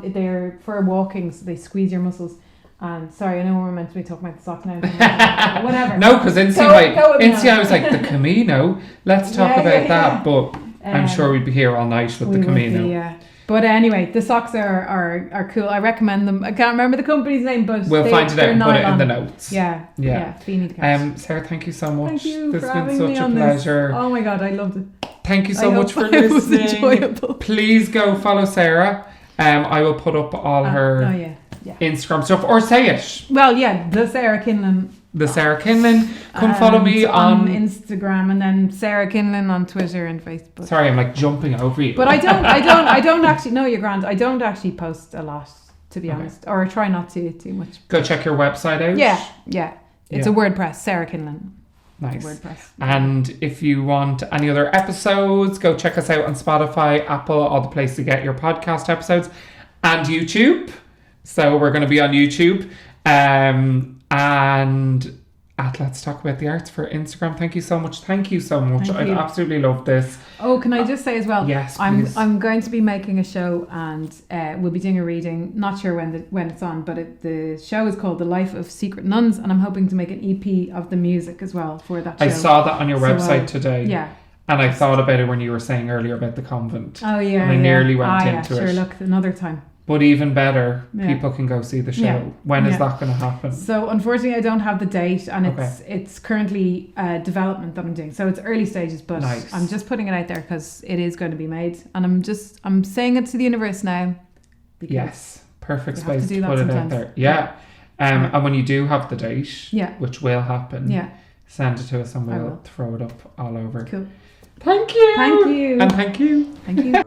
Speaker 3: They're for walking, so they squeeze your muscles. And sorry, I know we're meant to be talking about the sock now. Whatever.
Speaker 2: No, because I was like, the Camino. Let's talk about that. But I'm sure we'd be here all night with the Camino.
Speaker 3: Yeah. But anyway, the socks are cool. I recommend them. I can't remember the company's name, but
Speaker 2: we'll find it out and put it in the notes.
Speaker 3: Yeah. Feenie the cat.
Speaker 2: Sarah, thank you so much.
Speaker 3: Thank you
Speaker 2: This
Speaker 3: for
Speaker 2: has been
Speaker 3: having
Speaker 2: such
Speaker 3: me
Speaker 2: a
Speaker 3: on
Speaker 2: pleasure.
Speaker 3: This. Oh my god, I loved it.
Speaker 2: Thank you so much for listening.
Speaker 3: It was enjoyable.
Speaker 2: Please go follow Sarah. I will put up all her Instagram stuff, or say it.
Speaker 3: Well, yeah, the Sarah Kinlen.
Speaker 2: The Sarah Kinlen. Come follow me on
Speaker 3: Instagram, and then Sarah Kinlen on Twitter and Facebook.
Speaker 2: Sorry, I'm like jumping over you.
Speaker 3: But I don't actually. No, you're grand. I don't actually post a lot, to be honest, or try not to too much.
Speaker 2: Go check your website out.
Speaker 3: Yeah. It's a WordPress. Sarah Kinlen.
Speaker 2: Nice.
Speaker 3: WordPress.
Speaker 2: And if you want any other episodes, go check us out on Spotify, Apple, all the places to get your podcast episodes, and YouTube. So we're going to be on YouTube. And at Let's Talk About the Arts for Instagram. Thank you so much. I've absolutely loved this.
Speaker 3: Oh, can I just say as well?
Speaker 2: Yes, please.
Speaker 3: I'm going to be making a show, and we'll be doing a reading. Not sure when it's on, but the show is called The Life of Secret Nuns, and I'm hoping to make an EP of the music as well for that show.
Speaker 2: I saw that on your website today.
Speaker 3: Yeah.
Speaker 2: And I thought about it when you were saying earlier about the convent.
Speaker 3: Oh yeah.
Speaker 2: And I nearly went into it.
Speaker 3: Sure, look, another time.
Speaker 2: But even better, people can go see the show.
Speaker 3: Yeah.
Speaker 2: When is that going to happen?
Speaker 3: So unfortunately, I don't have the date, and it's currently development that I'm doing. So it's early stages, but
Speaker 2: nice.
Speaker 3: I'm just putting it out there because it is going to be made, and I'm saying it to the universe now.
Speaker 2: Yes, perfect space to put
Speaker 3: sometimes.
Speaker 2: It out there. Yeah. And when you do have the date, which will happen, send it to us and we'll throw it up all over.
Speaker 3: Cool.
Speaker 2: Thank you.
Speaker 3: Thank you.
Speaker 2: And thank you.
Speaker 3: Thank you.